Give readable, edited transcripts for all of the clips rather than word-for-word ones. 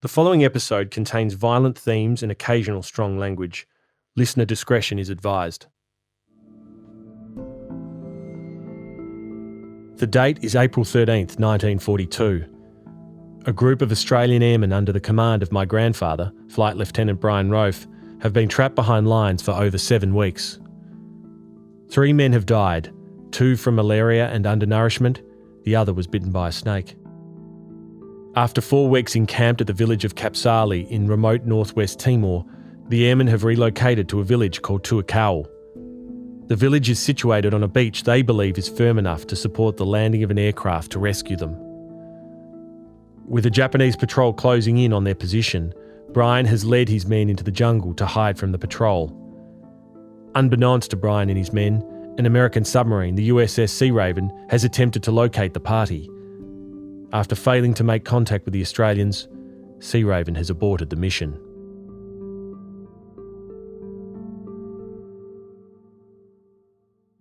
The following episode contains violent themes and occasional strong language. Listener discretion is advised. The date is April 13th, 1942. A group of Australian airmen under the command of my grandfather, Flight Lieutenant Bryan Rofe, have been trapped behind lines for over 7 weeks. 3 men have died, 2 from malaria and undernourishment, the other was bitten by a snake. After 4 weeks encamped at the village of Kapsali in remote northwest Timor, the airmen have relocated to a village called Tuakau. The village is situated on a beach they believe is firm enough to support the landing of an aircraft to rescue them. With a Japanese patrol closing in on their position, Bryan has led his men into the jungle to hide from the patrol. Unbeknownst to Bryan and his men, an American submarine, the USS Sea Raven, has attempted to locate the party. After failing to make contact with the Australians, Sea Raven has aborted the mission.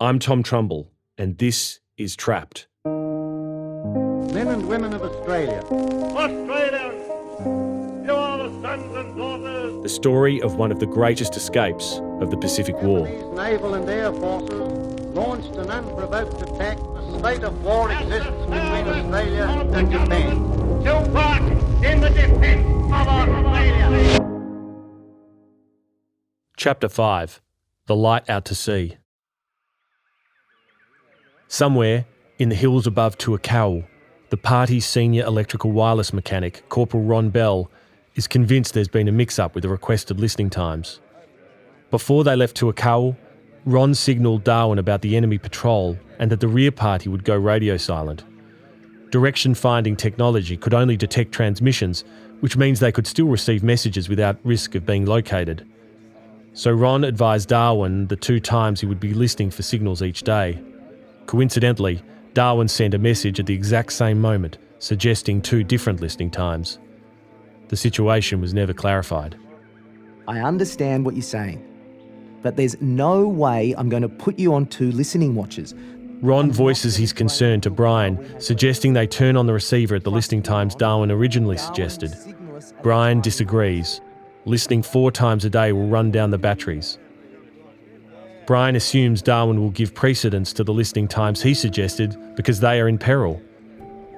I'm Tom Trumbull, and this is Trapped. Men and women of Australia. Australians, you are the sons and daughters. The story of one of the greatest escapes of the Pacific War. Japanese naval and air forces launched an unprovoked attack. A state of war exists between Australia and Japan. To work in the defence of Australia. Chapter 5. The Light Out to Sea. Somewhere, in the hills above Tuakau, the party's senior electrical wireless mechanic, Corporal Ron Bell, is convinced there's been a mix-up with the requested listening times. Before they left Tuakau, Ron signalled Darwin about the enemy patrol and that the rear party would go radio silent. Direction-finding technology could only detect transmissions, which means they could still receive messages without risk of being located. So Ron advised Darwin the 2 times he would be listening for signals each day. Coincidentally, Darwin sent a message at the exact same moment, suggesting 2 different listening times. The situation was never clarified. I understand what you're saying, but there's no way I'm going to put you on 2 listening watches. Ron voices his concern to Bryan, suggesting they turn on the receiver at the listening times Darwin originally suggested. Bryan disagrees. Listening 4 times a day will run down the batteries. Bryan assumes Darwin will give precedence to the listening times he suggested because they are in peril.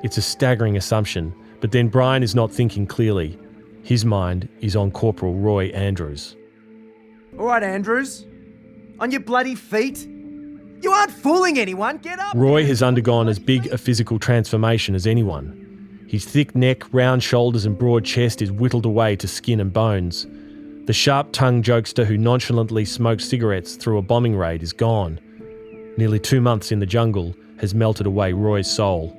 It's a staggering assumption, but then Bryan is not thinking clearly. His mind is on Corporal Roy Andrews. All right, Andrews. On your bloody feet. You aren't fooling anyone. Get up. Roy has undergone as big a physical transformation as anyone. His thick neck, round shoulders and broad chest is whittled away to skin and bones. The sharp-tongued jokester who nonchalantly smoked cigarettes through a bombing raid is gone. Nearly 2 months in the jungle has melted away Roy's soul.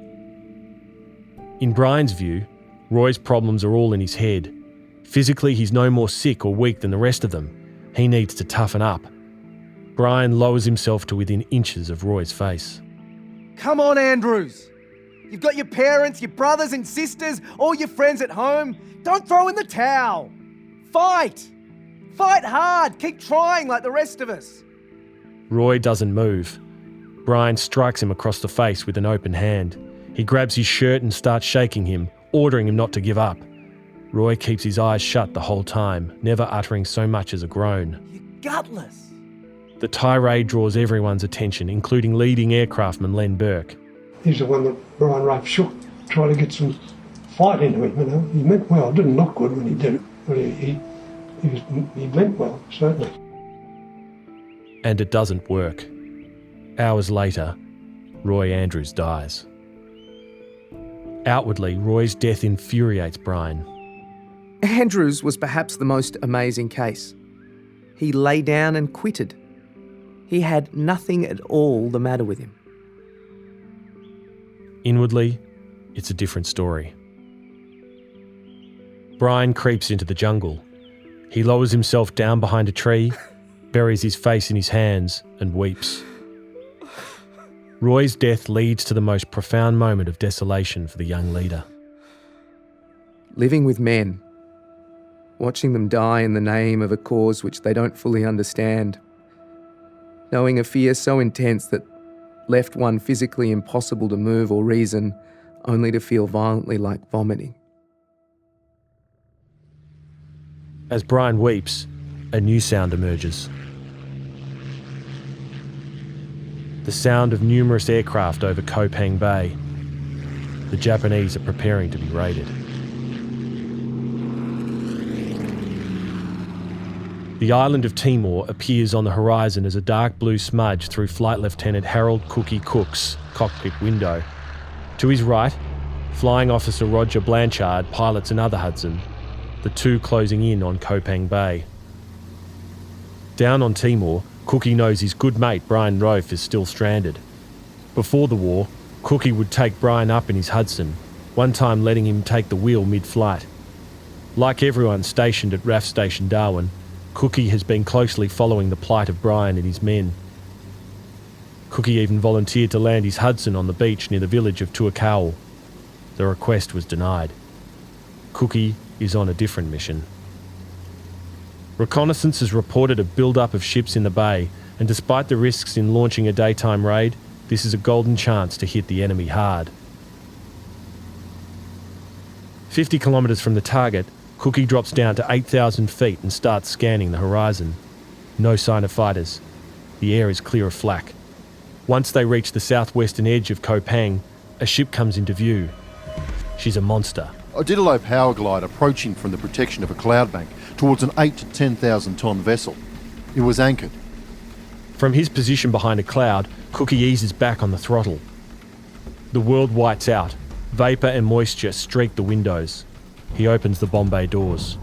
In Bryan's view, Roy's problems are all in his head. Physically, he's no more sick or weak than the rest of them. He needs to toughen up. Bryan lowers himself to within inches of Roy's face. Come on, Andrews. You've got your parents, your brothers and sisters, all your friends at home. Don't throw in the towel. Fight. Fight hard. Keep trying like the rest of us. Roy doesn't move. Bryan strikes him across the face with an open hand. He grabs his shirt and starts shaking him, ordering him not to give up. Roy keeps his eyes shut the whole time, never uttering so much as a groan. You're gutless. The tirade draws everyone's attention, including leading aircraftman Len Burke. He's the one that Bryan Rofe shook, trying to get some fight into him, you know. He meant well. It didn't look good when he did it, but he meant well, certainly. And it doesn't work. Hours later, Roy Andrews dies. Outwardly, Roy's death infuriates Bryan. Andrews was perhaps the most amazing case. He lay down and quitted. He had nothing at all the matter with him. Inwardly, it's a different story. Bryan creeps into the jungle. He lowers himself down behind a tree, buries his face in his hands, and weeps. Roy's death leads to the most profound moment of desolation for the young leader. Living with men, watching them die in the name of a cause which they don't fully understand, knowing a fear so intense that left one physically impossible to move or reason, only to feel violently like vomiting. As Bryan weeps, a new sound emerges. The sound of numerous aircraft over Koh Pang Bay. The Japanese are preparing to be raided. The island of Timor appears on the horizon as a dark blue smudge through Flight Lieutenant Harold Cookie Cook's cockpit window. To his right, Flying Officer Roger Blanchard pilots another Hudson, the two closing in on Koh Pang Bay. Down on Timor, Cookie knows his good mate Bryan Rofe is still stranded. Before the war, Cookie would take Bryan up in his Hudson, one time letting him take the wheel mid-flight. Like everyone stationed at RAAF Station Darwin, Cookie has been closely following the plight of Bryan and his men. Cookie even volunteered to land his Hudson on the beach near the village of Tuakau. The request was denied. Cookie is on a different mission. Reconnaissance has reported a build-up of ships in the bay, and despite the risks in launching a daytime raid, this is a golden chance to hit the enemy hard. 50 kilometres from the target, Cookie drops down to 8,000 feet and starts scanning the horizon. No sign of fighters. The air is clear of flak. Once they reach the southwestern edge of Koh Pang, a ship comes into view. She's a monster. I did a low power glide approaching from the protection of a cloud bank towards an 8 to 10,000 tonne vessel. It was anchored. From his position behind a cloud, Cookie eases back on the throttle. The world whites out. Vapour and moisture streak the windows. He opens the bomb bay doors.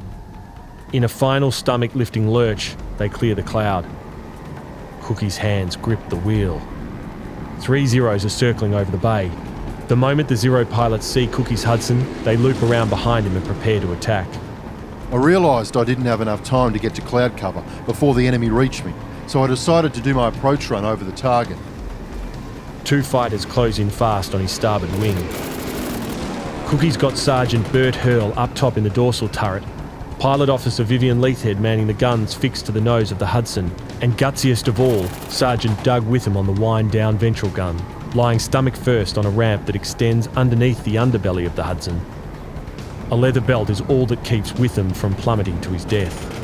In a final stomach-lifting lurch, they clear the cloud. Cookie's hands grip the wheel. 3 Zeros are circling over the bay. The moment the Zero pilots see Cookie's Hudson, they loop around behind him and prepare to attack. I realised I didn't have enough time to get to cloud cover before the enemy reached me, so I decided to do my approach run over the target. 2 fighters close in fast on his starboard wing. Cookie's got Sergeant Bert Hurl up top in the dorsal turret, Pilot Officer Vivian Leithhead manning the guns fixed to the nose of the Hudson, and gutsiest of all, Sergeant Doug Witham on the wind-down ventral gun, lying stomach first on a ramp that extends underneath the underbelly of the Hudson. A leather belt is all that keeps Witham from plummeting to his death.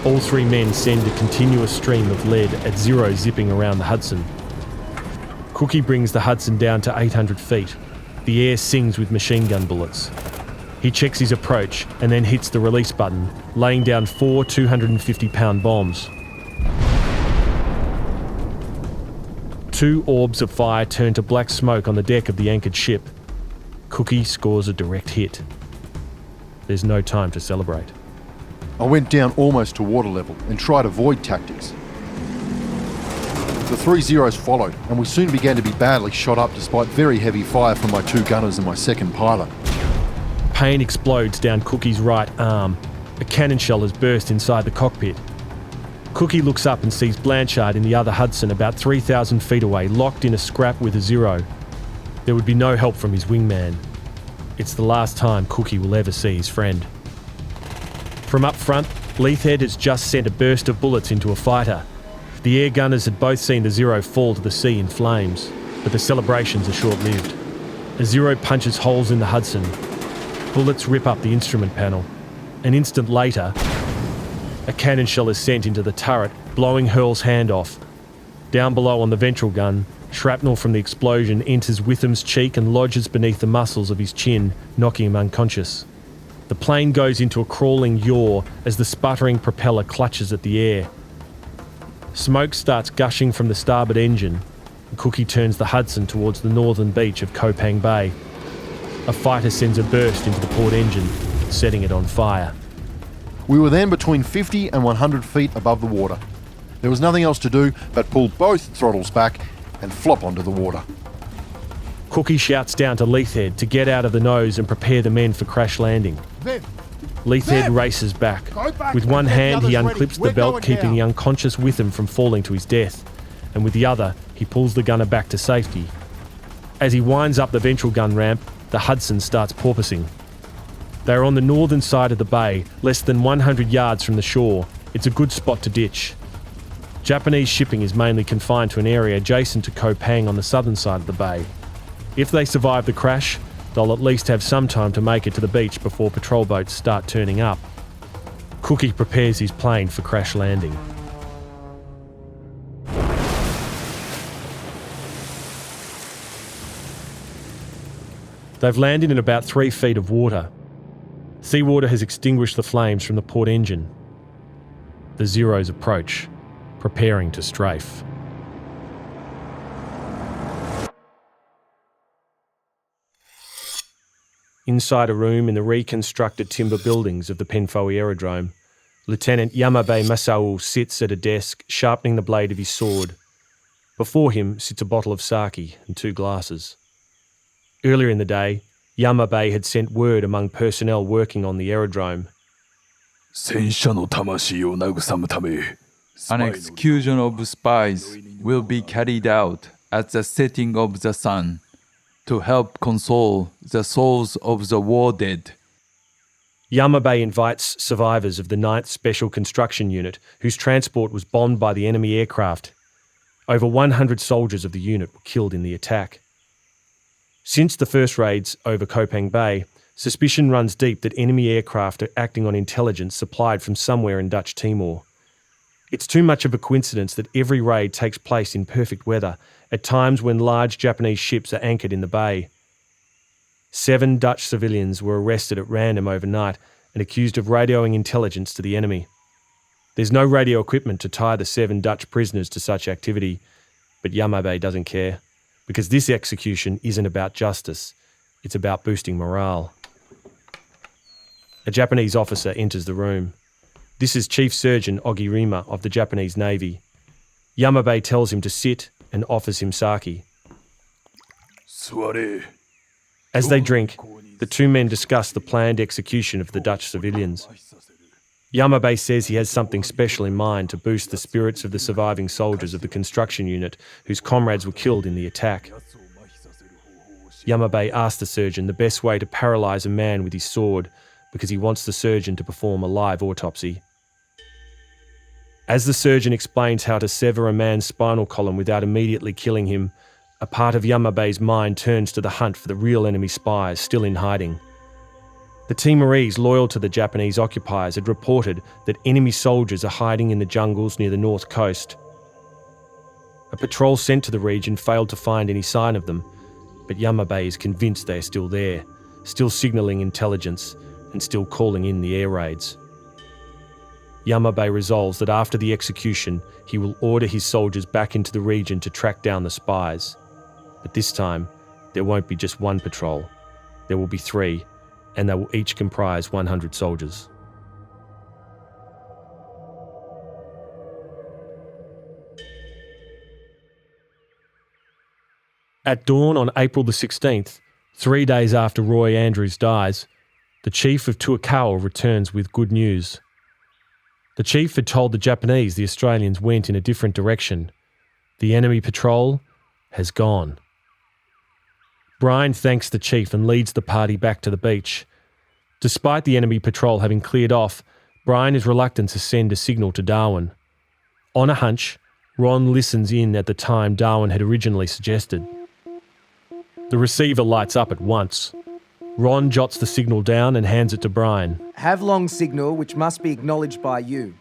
All 3 men send a continuous stream of lead at 0 zipping around the Hudson. Cookie brings the Hudson down to 800 feet. The air sings with machine gun bullets. He checks his approach and then hits the release button, laying down 4 250-pound bombs. 2 orbs of fire turn to black smoke on the deck of the anchored ship. Cookie scores a direct hit. There's no time to celebrate. I went down almost to water level and tried avoid tactics. The 3 Zeros followed, and we soon began to be badly shot up despite very heavy fire from my 2 gunners and my second pilot. Pain explodes down Cookie's right arm. A cannon shell has burst inside the cockpit. Cookie looks up and sees Blanchard in the other Hudson about 3,000 feet away, locked in a scrap with a Zero. There would be no help from his wingman. It's the last time Cookie will ever see his friend. From up front, Leithhead has just sent a burst of bullets into a fighter. The air gunners had both seen the Zero fall to the sea in flames, but the celebrations are short-lived. A Zero punches holes in the Hudson. Bullets rip up the instrument panel. An instant later, a cannon shell is sent into the turret, blowing Hurl's hand off. Down below on the ventral gun, shrapnel from the explosion enters Witham's cheek and lodges beneath the muscles of his chin, knocking him unconscious. The plane goes into a crawling yaw as the sputtering propeller clutches at the air. Smoke starts gushing from the starboard engine, and Cookie turns the Hudson towards the northern beach of Koh Pang Bay. A fighter sends a burst into the port engine, setting it on fire. We were then between 50 and 100 feet above the water. There was nothing else to do but pull both throttles back and flop onto the water. Cookie shouts down to Leithhead to get out of the nose and prepare the men for crash landing. Leithhead races back. With one hand he unclips the belt, keeping the unconscious Witham from falling to his death, and with the other he pulls the gunner back to safety. As he winds up the ventral gun ramp, the Hudson starts porpoising. They are on the northern side of the bay, less than 100 yards from the shore. It's a good spot to ditch. Japanese shipping is mainly confined to an area adjacent to Koh Pang on the southern side of the bay. If they survive the crash, they'll at least have some time to make it to the beach before patrol boats start turning up. Cookie prepares his plane for crash landing. They've landed in about 3 feet of water. Seawater has extinguished the flames from the port engine. The Zeros approach, preparing to strafe. Inside a room in the reconstructed timber buildings of the Penfoe Aerodrome, Lieutenant Yamabe Masao sits at a desk, sharpening the blade of his sword. Before him sits a bottle of sake and 2 glasses. Earlier in the day, Yamabe had sent word among personnel working on the aerodrome. An execution of spies will be carried out at the setting of the sun to help console the souls of the war dead. Yamabe invites survivors of the 9th Special Construction Unit, whose transport was bombed by the enemy aircraft. Over 100 soldiers of the unit were killed in the attack. Since the first raids over Kopang Bay, suspicion runs deep that enemy aircraft are acting on intelligence supplied from somewhere in Dutch Timor. It's too much of a coincidence that every raid takes place in perfect weather, at times when large Japanese ships are anchored in the bay. 7 Dutch civilians were arrested at random overnight and accused of radioing intelligence to the enemy. There's no radio equipment to tie the 7 Dutch prisoners to such activity, but Yamabe doesn't care, because this execution isn't about justice, it's about boosting morale. A Japanese officer enters the room. This is Chief Surgeon Ogirima of the Japanese Navy. Yamabe tells him to sit and offers him sake. As they drink, the 2 men discuss the planned execution of the Dutch civilians. Yamabe says he has something special in mind to boost the spirits of the surviving soldiers of the construction unit whose comrades were killed in the attack. Yamabe asks the surgeon the best way to paralyse a man with his sword because he wants the surgeon to perform a live autopsy. As the surgeon explains how to sever a man's spinal column without immediately killing him, a part of Yamabe's mind turns to the hunt for the real enemy spies still in hiding. The Timorese loyal to the Japanese occupiers had reported that enemy soldiers are hiding in the jungles near the north coast. A patrol sent to the region failed to find any sign of them, but Yamabe is convinced they are still there, still signalling intelligence and still calling in the air raids. Yamabe resolves that after the execution, he will order his soldiers back into the region to track down the spies. But this time, there won't be just 1 patrol. There will be 3, and they will each comprise 100 soldiers. At dawn on April the 16th, 3 days after Roy Andrews dies, the chief of Tuakau returns with good news. The chief had told the Japanese the Australians went in a different direction. The enemy patrol has gone. Bryan thanks the chief and leads the party back to the beach. Despite the enemy patrol having cleared off, Bryan is reluctant to send a signal to Darwin. On a hunch, Ron listens in at the time Darwin had originally suggested. The receiver lights up at once. Ron jots the signal down and hands it to Bryan. Have long signal which must be acknowledged by you.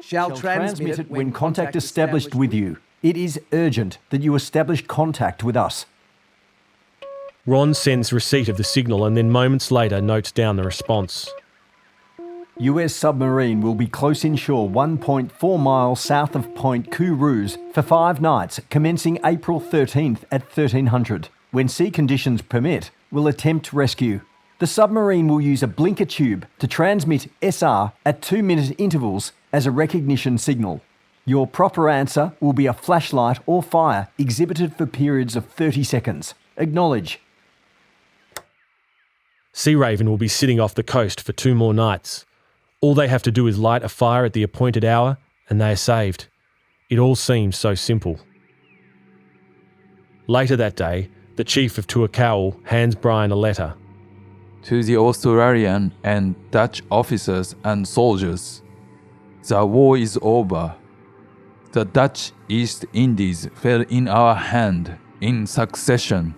Shall transmit it when contact established with you. It is urgent that you establish contact with us. Ron sends receipt of the signal and then moments later notes down the response. US submarine will be close inshore 1.4 miles south of Point Kourous for 5 nights, commencing April 13th at 1300. When sea conditions permit, will attempt rescue. The submarine will use a blinker tube to transmit SR at 2-minute intervals as a recognition signal. Your proper answer will be a flashlight or fire exhibited for periods of 30 seconds. Acknowledge. Sea Raven will be sitting off the coast for 2 more nights. All they have to do is light a fire at the appointed hour and they are saved. It all seems so simple. Later that day, the chief of Tuakau hands Bryan a letter. To the Australian and Dutch officers and soldiers, the war is over. The Dutch East Indies fell in our hand in succession.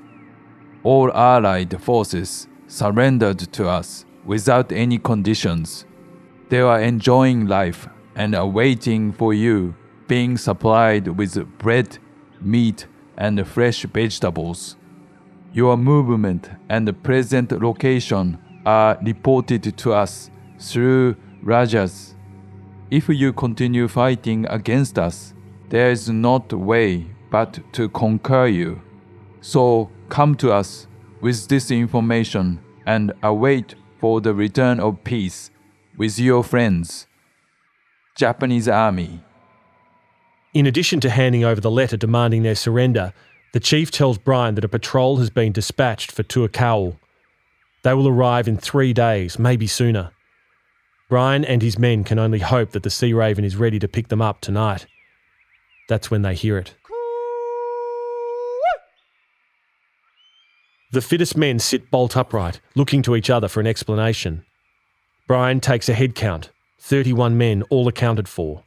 All Allied forces surrendered to us without any conditions. They are enjoying life and are waiting for you, being supplied with bread, meat, and fresh vegetables. Your movement and present location are reported to us through Rajas. If you continue fighting against us, there is not way but to conquer you. So come to us with this information and await for the return of peace with your friends. Japanese Army. In addition to handing over the letter demanding their surrender, the chief tells Bryan that a patrol has been dispatched for Tuakau. They will arrive in 3 days, maybe sooner. Bryan and his men can only hope that the Sea Raven is ready to pick them up tonight. That's when they hear it. The fittest men sit bolt upright, looking to each other for an explanation. Bryan takes a head count, 31 men all accounted for.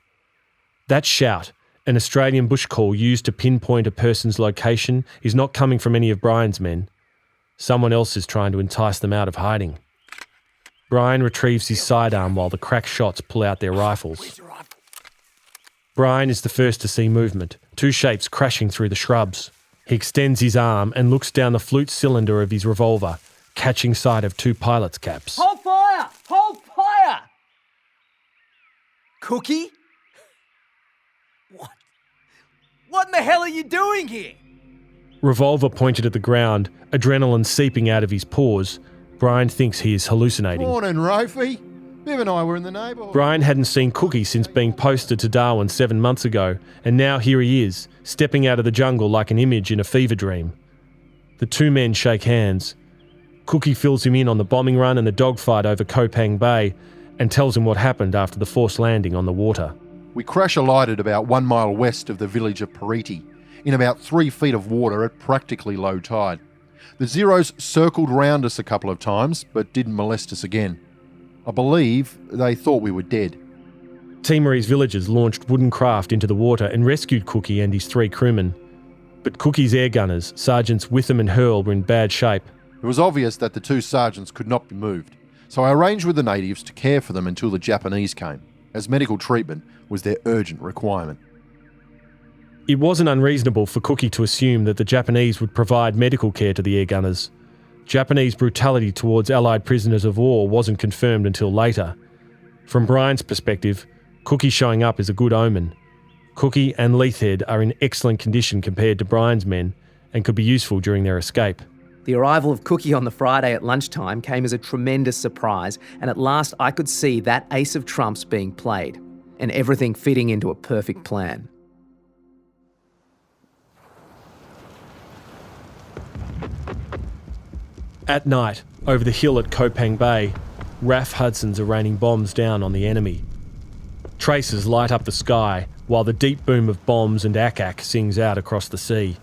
That shout, an Australian bush call used to pinpoint a person's location, is not coming from any of Bryan's men. Someone else is trying to entice them out of hiding. Bryan retrieves his sidearm while the crack shots pull out their rifles. Bryan is the first to see movement, 2 shapes crashing through the shrubs. He extends his arm and looks down the flute cylinder of his revolver, catching sight of 2 pilots' caps. Hold fire! Hold fire! Cookie? What in the hell are you doing here? Revolver pointed at the ground, adrenaline seeping out of his pores, Bryan thinks he is hallucinating. Morning, Rofe. Viv and I were in the neighbourhood. Bryan hadn't seen Cookie since being posted to Darwin 7 months ago, and now here he is, stepping out of the jungle like an image in a fever dream. The 2 men shake hands. Cookie fills him in on the bombing run and the dogfight over Kopang Bay, and tells him what happened after the forced landing on the water. We crash-alighted about 1 mile west of the village of Pariti, in about 3 feet of water at practically low tide. The Zeros circled round us a couple of times, but didn't molest us again. I believe they thought we were dead. Timorese villagers launched wooden craft into the water and rescued Cookie and his 3 crewmen. But Cookie's air gunners, Sergeants Witham and Hurl, were in bad shape. It was obvious that the 2 sergeants could not be moved, so I arranged with the natives to care for them until the Japanese came, as medical treatment was their urgent requirement. It wasn't unreasonable for Cookie to assume that the Japanese would provide medical care to the air gunners. Japanese brutality towards Allied prisoners of war wasn't confirmed until later. From Bryan's perspective, Cookie showing up is a good omen. Cookie and Leithhead are in excellent condition compared to Bryan's men and could be useful during their escape. The arrival of Cookie on the Friday at lunchtime came as a tremendous surprise, and at last I could see that ace of trumps being played, and everything fitting into a perfect plan. At night, over the hill at Kopang Bay, RAAF Hudsons are raining bombs down on the enemy. Tracers light up the sky while the deep boom of bombs and ack-ack sings out across the sea.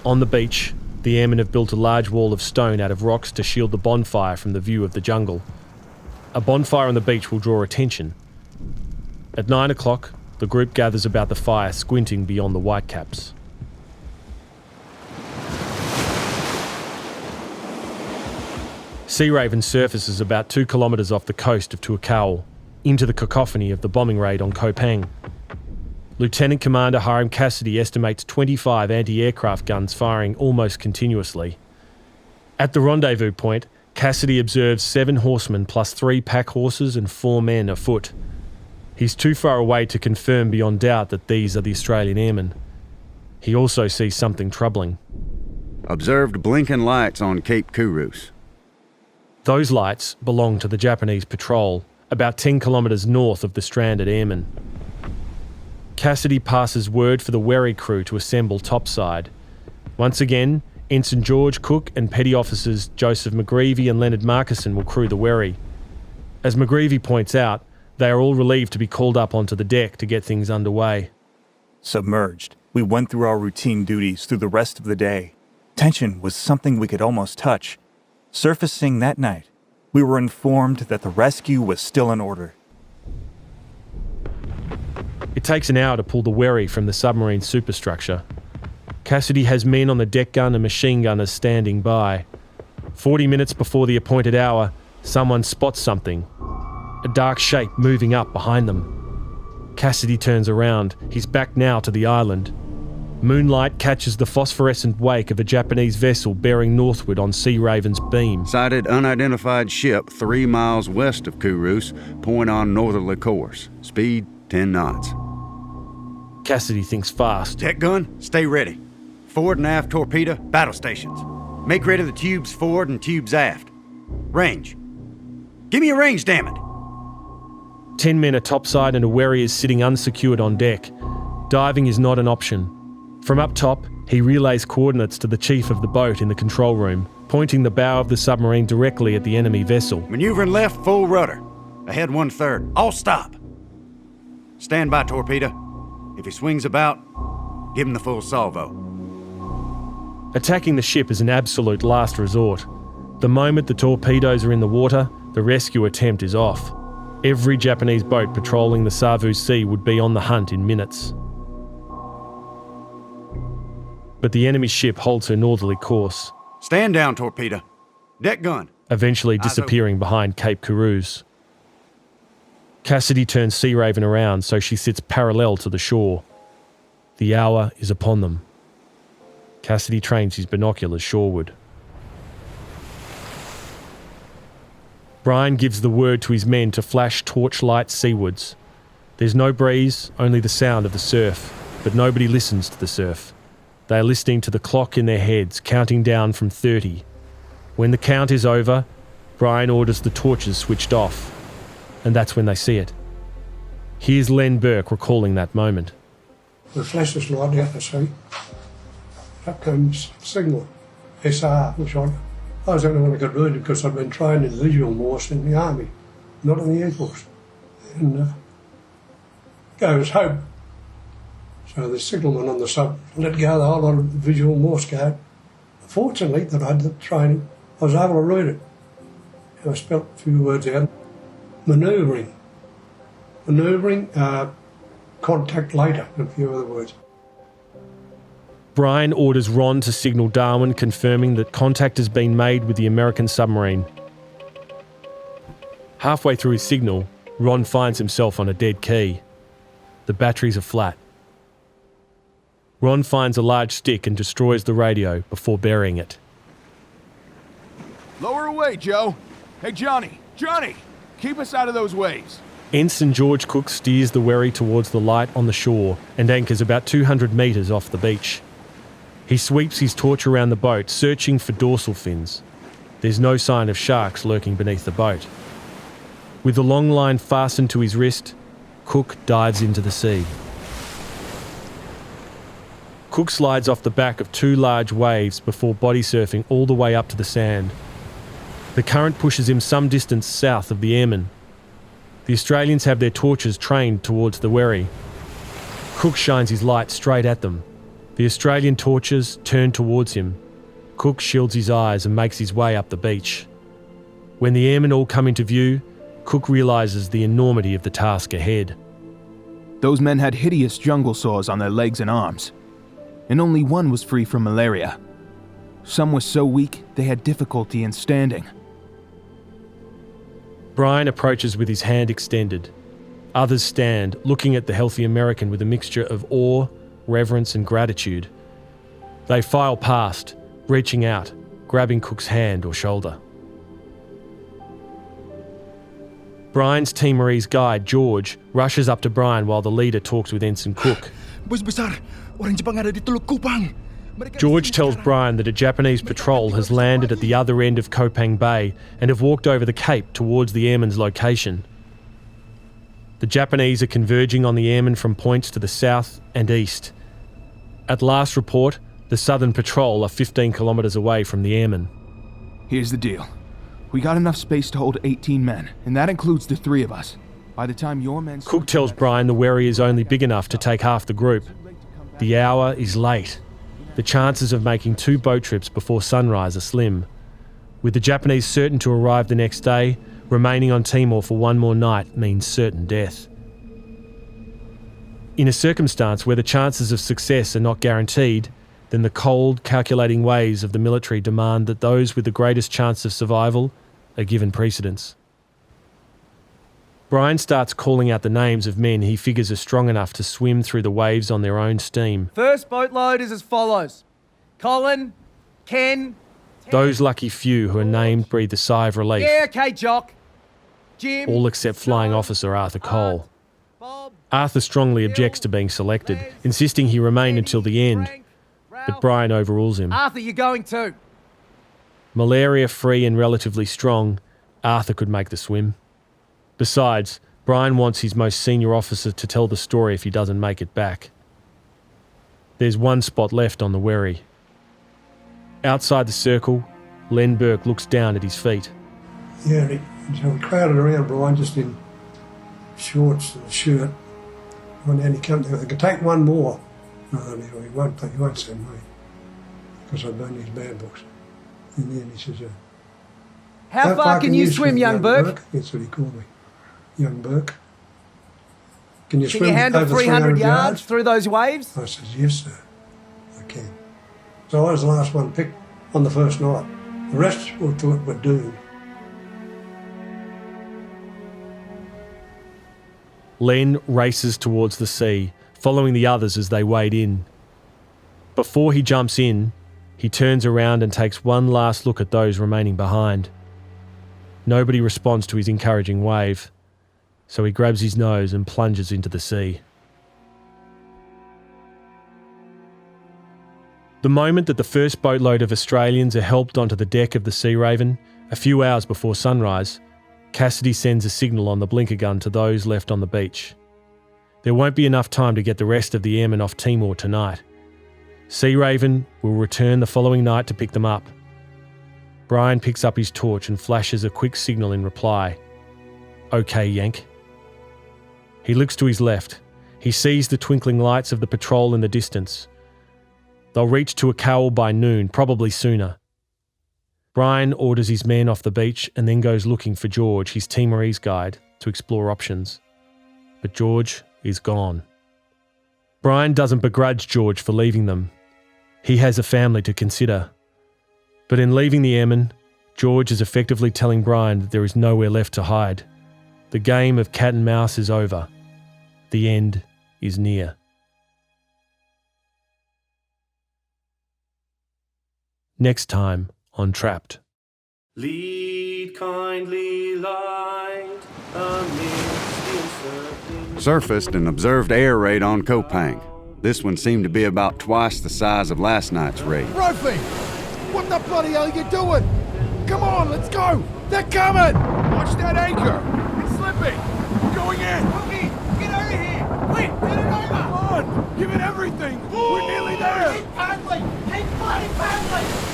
On the beach, the airmen have built a large wall of stone out of rocks to shield the bonfire from the view of the jungle. A bonfire on the beach will draw attention. At 9 o'clock, the group gathers about the fire, squinting beyond the whitecaps. Sea Raven surfaces about 2 kilometres off the coast of Tuakau, into the cacophony of the bombing raid on Kopang. Lieutenant Commander Hiram Cassidy estimates 25 anti-aircraft guns firing almost continuously. At the rendezvous point, Cassidy observes 7 horsemen plus 3 pack horses and 4 men afoot. He's too far away to confirm beyond doubt that these are the Australian airmen. He also sees something troubling. Observed blinking lights on Cape Kurus. Those lights belong to the Japanese patrol, about 10 kilometres north of the stranded airmen. Cassidy passes word for the wherry crew to assemble topside. Once again, Ensign George Cook and Petty Officers Joseph McGreevy and Leonard Markison will crew the wherry. As McGreevy points out, they are all relieved to be called up onto the deck to get things underway. Submerged, we went through our routine duties through the rest of the day. Tension was something we could almost touch. Surfacing that night, we were informed that the rescue was still in order. It takes an hour to pull the wherry from the submarine superstructure. Cassidy has men on the deck gun and machine gunners standing by. 40 minutes before the appointed hour, someone spots something. a dark shape moving up behind them. Cassidy turns around. He's back now to the island. Moonlight catches the phosphorescent wake of a Japanese vessel bearing northward on Sea Raven's beam. Sighted unidentified ship 3 miles west of Kouros, point on northerly course. Speed 10 knots. Cassidy thinks fast. Deck gun, stay ready. Forward and aft torpedo, battle stations. Make ready the tubes forward and tubes aft. Range. Give me a range, damn it. 10 men are topside and a wherry is sitting unsecured on deck. Diving is not an option. From up top, he relays coordinates to the chief of the boat in the control room, pointing the bow of the submarine directly at the enemy vessel. Maneuvering left, full rudder. Ahead 1/3. All stop. Stand by, torpedo. If he swings about, give him the full salvo. Attacking the ship is an absolute last resort. The moment the torpedoes are in the water, the rescue attempt is off. Every Japanese boat patrolling the Savu Sea would be on the hunt in minutes. But the enemy ship holds her northerly course. Stand down, torpedo. Deck gun. Eventually disappearing behind Cape Kouros. Cassidy turns Sea Raven around so she sits parallel to the shore. The hour is upon them. Cassidy trains his binoculars shoreward. Bryan gives the word to his men to flash torchlight seawards. There's no breeze, only the sound of the surf, but nobody listens to the surf. They are listening to the clock in their heads, counting down from 30. When the count is over, Bryan orders the torches switched off, and that's when they see it. Here's Len Burke recalling that moment. The flashes light out to sea. Up comes signal, SR, which I was the only one I could read because I'd been trained in visual Morse in the army, not in the Air Force. And goes hope. So the signalman on the sub let go the whole lot of visual Morse code. Fortunately that I had the training, I was able to read it. And I spelt a few words out. Manoeuvring, contact later, and a few other words. Bryan orders Ron to signal Darwin, confirming that contact has been made with the American submarine. Halfway through his signal, Ron finds himself on a dead key. The batteries are flat. Ron finds a large stick and destroys the radio before burying it. Lower away, Joe. Hey, Johnny, keep us out of those waves. Ensign George Cook steers the wherry towards the light on the shore and anchors about 200 metres off the beach. He sweeps his torch around the boat, searching for dorsal fins. There's no sign of sharks lurking beneath the boat. With the long line fastened to his wrist, Cook dives into the sea. Cook slides off the back of 2 large waves before body surfing all the way up to the sand. The current pushes him some distance south of the airmen. The Australians have their torches trained towards the wherry. Cook shines his light straight at them. The Australian torches turn towards him. Cook shields his eyes and makes his way up the beach. When the airmen all come into view, Cook realises the enormity of the task ahead. Those men had hideous jungle sores on their legs and arms, and only one was free from malaria. Some were so weak they had difficulty in standing. Bryan approaches with his hand extended. Others stand, looking at the healthy American with a mixture of awe, reverence and gratitude. They file past, reaching out, grabbing Cook's hand or shoulder. Bryan's Timorese guide, George, rushes up to Bryan while the leader talks with Ensign Cook. George tells Bryan that a Japanese patrol has landed at the other end of Kopang Bay and have walked over the cape towards the airmen's location. The Japanese are converging on the airmen from points to the south and east. At last report, the southern patrol are 15 kilometres away from the airmen. Here's the deal. We got enough space to hold 18 men, and that includes the 3 of us. By the time your men... Cook tells Bryan the wherry is only big enough to take half the group. The hour is late. The chances of making 2 boat trips before sunrise are slim. With the Japanese certain to arrive the next day, remaining on Timor for one more night means certain death. In a circumstance where the chances of success are not guaranteed, then the cold, calculating ways of the military demand that those with the greatest chance of survival are given precedence. Bryan starts calling out the names of men he figures are strong enough to swim through the waves on their own steam. First boatload is as follows. Colin, Ken... Those lucky few who are named breathe a sigh of relief. Yeah, okay, Jock. Jim... All except Flying Officer Arthur Cole. Arthur strongly objects to being selected, insisting he remain until the end, but Bryan overrules him. Arthur, you're going too. Malaria-free and relatively strong, Arthur could make the swim. Besides, Bryan wants his most senior officer to tell the story if he doesn't make it back. There's one spot left on the wherry. Outside the circle, Len Burke looks down at his feet. Yeah, so we crowded around Bryan just in shorts and a shirt. And then he came to, I could take one more. No, he won't send me. Because I've done his bad books. And then he says, How far can you swim, young Burke? That's what he called me. Young Burke. Can you Can swim you handle over 300 yards through those waves? I says, yes, sir. I can. So I was the last one picked on the first night. The rest all thought were doomed. Len races towards the sea, following the others as they wade in. Before he jumps in, he turns around and takes one last look at those remaining behind. Nobody responds to his encouraging wave, so he grabs his nose and plunges into the sea. The moment that the first boatload of Australians are helped onto the deck of the Sea Raven, a few hours before sunrise, Cassidy sends a signal on the blinker gun to those left on the beach. There won't be enough time to get the rest of the airmen off Timor tonight. Sea Raven will return the following night to pick them up. Bryan picks up his torch and flashes a quick signal in reply. Okay, Yank. He looks to his left. He sees the twinkling lights of the patrol in the distance. They'll reach to a cowl by noon, probably sooner. Bryan orders his men off the beach and then goes looking for George, his Timorese guide, to explore options. But George is gone. Bryan doesn't begrudge George for leaving them. He has a family to consider. But in leaving the airmen, George is effectively telling Bryan that there is nowhere left to hide. The game of cat and mouse is over. The end is near. Next time on Trapped. Lead kindly light amidst the encircling... Surfaced and observed air raid on Kopang. This one seemed to be about twice the size of last night's raid. Rofe! What the bloody hell are you doing? Come on, let's go! They're coming! Watch that anchor! It's slipping! We're going in! Boogie, get over here! Quick, get it over! Come on! Give it everything! We're nearly there! Keep paddling! Keep bloody paddling!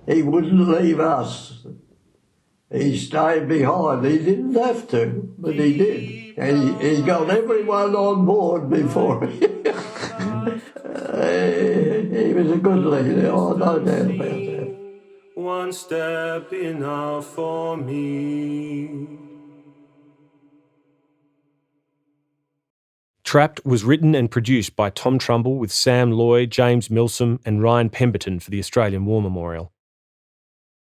He wouldn't leave us. He stayed behind. He didn't have to, but he did. And he got everyone on board before he was a good leader, no doubt about that. One step enough for me. Trapped was written and produced by Tom Trumbull with Sam Loy, James Milsom and Ryan Pemberton for the Australian War Memorial.